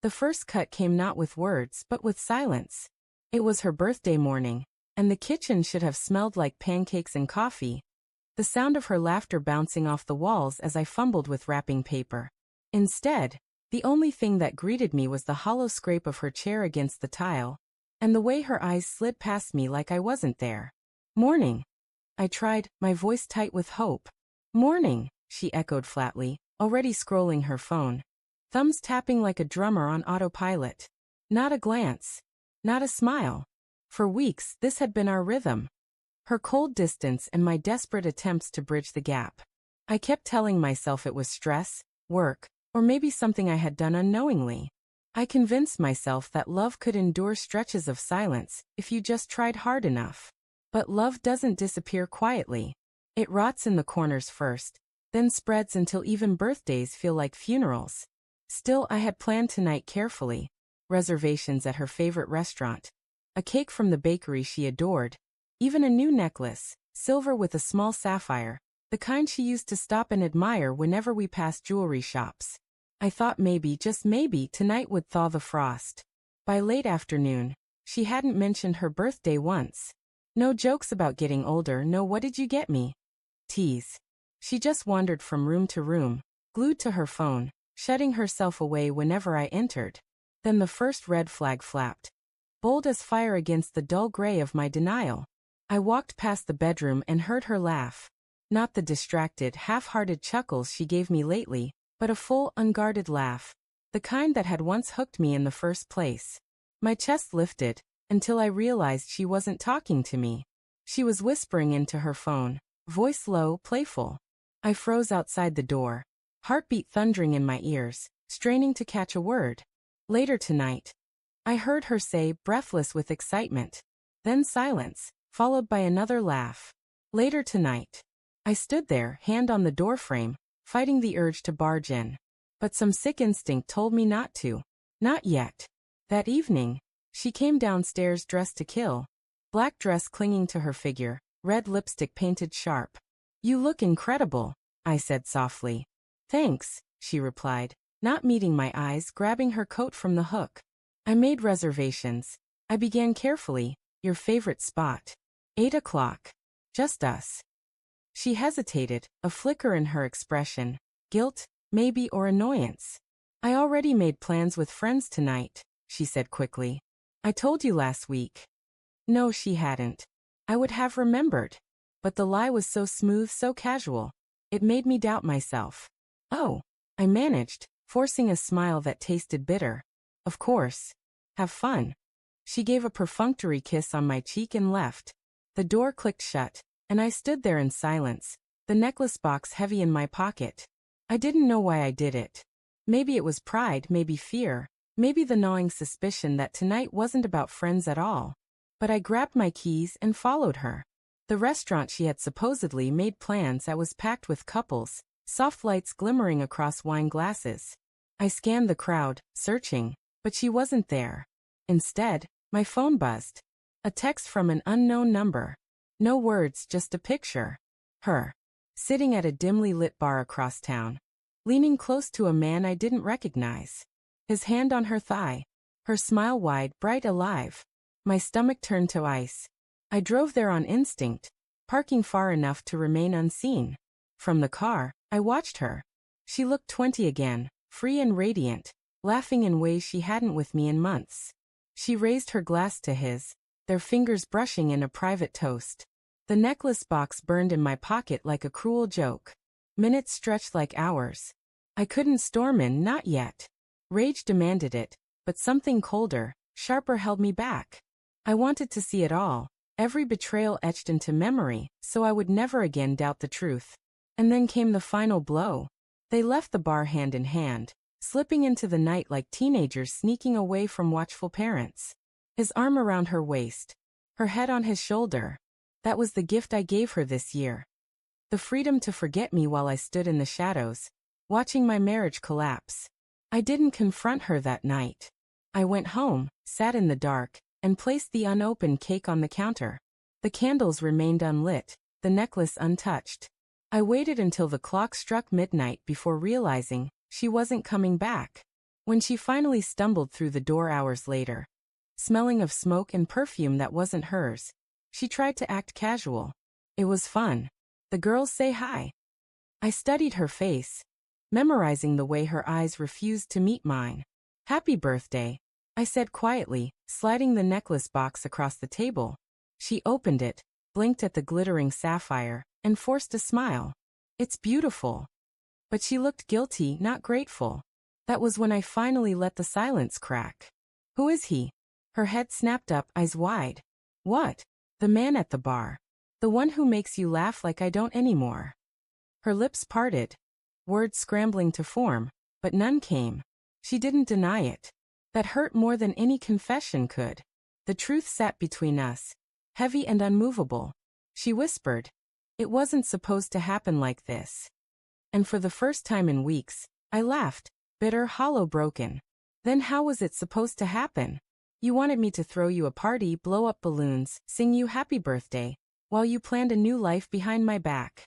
The first cut came not with words but with silence. It was her birthday morning, and the kitchen should have smelled like pancakes and coffee. The sound of her laughter bouncing off the walls as I fumbled with wrapping paper. Instead, the only thing that greeted me was the hollow scrape of her chair against the tile, and the way her eyes slid past me like I wasn't there. "Morning," I tried, my voice tight with hope. "Morning," she echoed flatly, already scrolling her phone. Thumbs tapping like a drummer on autopilot. Not a glance. Not a smile. For weeks, this had been our rhythm. Her cold distance and my desperate attempts to bridge the gap. I kept telling myself it was stress, work, or maybe something I had done unknowingly. I convinced myself that love could endure stretches of silence if you just tried hard enough. But love doesn't disappear quietly. It rots in the corners first, then spreads until even birthdays feel like funerals. Still, I had planned tonight carefully. Reservations at her favorite restaurant. A cake from the bakery she adored. Even a new necklace, silver with a small sapphire, the kind she used to stop and admire whenever we passed jewelry shops. I thought maybe, just maybe, tonight would thaw the frost. By late afternoon, she hadn't mentioned her birthday once. No jokes about getting older, no "what did you get me?" tease. She just wandered from room to room, glued to her phone, shutting herself away whenever I entered. Then the first red flag flapped, bold as fire against the dull gray of my denial. I walked past the bedroom and heard her laugh. Not the distracted, half-hearted chuckles she gave me lately, but a full, unguarded laugh, the kind that had once hooked me in the first place. My chest lifted, until I realized she wasn't talking to me. She was whispering into her phone, voice low, playful. I froze outside the door, heartbeat thundering in my ears, straining to catch a word. "Later tonight," I heard her say, breathless with excitement. Then silence, followed by another laugh. "Later tonight." I stood there, hand on the doorframe, fighting the urge to barge in. But some sick instinct told me not to. Not yet. That evening, she came downstairs dressed to kill. Black dress clinging to her figure, red lipstick painted sharp. "You look incredible," I said softly. "Thanks," she replied, not meeting my eyes, grabbing her coat from the hook. "I made reservations." I began carefully. "Your favorite spot. 8 o'clock. Just us." She hesitated, a flicker in her expression. Guilt, maybe, or annoyance. "I already made plans with friends tonight," she said quickly. "I told you last week." No, she hadn't. I would have remembered. But the lie was so smooth, so casual. It made me doubt myself. "Oh," I managed, forcing a smile that tasted bitter. "Of course. Have fun." She gave a perfunctory kiss on my cheek and left. The door clicked shut, and I stood there in silence, the necklace box heavy in my pocket. I didn't know why I did it. Maybe it was pride, maybe fear, maybe the gnawing suspicion that tonight wasn't about friends at all. But I grabbed my keys and followed her. The restaurant she had supposedly made plans at was packed with couples, soft lights glimmering across wine glasses. I scanned the crowd, searching, but she wasn't there. Instead, my phone buzzed. A text from an unknown number. No words, just a picture. Her. Sitting at a dimly lit bar across town. Leaning close to a man I didn't recognize. His hand on her thigh. Her smile wide, bright, alive. My stomach turned to ice. I drove there on instinct, parking far enough to remain unseen. From the car, I watched her. She looked 20 again, free and radiant, laughing in ways she hadn't with me in months. She raised her glass to his, their fingers brushing in a private toast. The necklace box burned in my pocket like a cruel joke. Minutes stretched like hours. I couldn't storm in, not yet. Rage demanded it, but something colder, sharper held me back. I wanted to see it all, every betrayal etched into memory, so I would never again doubt the truth. And then came the final blow. They left the bar hand in hand, slipping into the night like teenagers sneaking away from watchful parents. His arm around her waist, her head on his shoulder. That was the gift I gave her this year. The freedom to forget me while I stood in the shadows, watching my marriage collapse. I didn't confront her that night. I went home, sat in the dark, and placed the unopened cake on the counter. The candles remained unlit, the necklace untouched. I waited until the clock struck midnight before realizing she wasn't coming back. When she finally stumbled through the door hours later, smelling of smoke and perfume that wasn't hers, she tried to act casual. It was fun. The girls say hi. I studied her face, memorizing the way her eyes refused to meet mine. Happy birthday, I said quietly, sliding the necklace box across the table. She opened it, blinked at the glittering sapphire, and forced a smile. It's beautiful. But she looked guilty, not grateful. That was when I finally let the silence crack. Who is he? Her head snapped up, eyes wide. What? The man at the bar. The one who makes you laugh like I don't anymore. Her lips parted, words scrambling to form, but none came. She didn't deny it. That hurt more than any confession could. The truth sat between us, heavy and unmovable. She whispered, "It wasn't supposed to happen like this." And for the first time in weeks, I laughed, bitter, hollow, broken. Then how was it supposed to happen? You wanted me to throw you a party, blow up balloons, sing you happy birthday, while you planned a new life behind my back.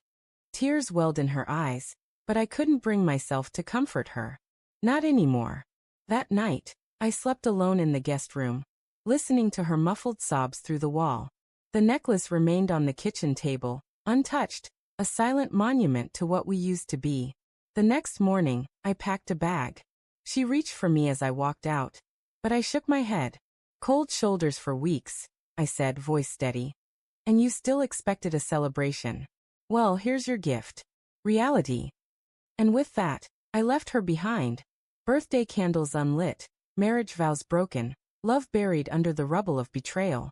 Tears welled in her eyes, but I couldn't bring myself to comfort her. Not anymore. That night, I slept alone in the guest room, listening to her muffled sobs through the wall. The necklace remained on the kitchen table, untouched, a silent monument to what we used to be. The next morning, I packed a bag. She reached for me as I walked out, but I shook my head. Cold shoulders for weeks, I said, voice steady. And you still expected a celebration. Well, here's your gift. Reality. And with that, I left her behind. Birthday candles unlit, marriage vows broken, love buried under the rubble of betrayal.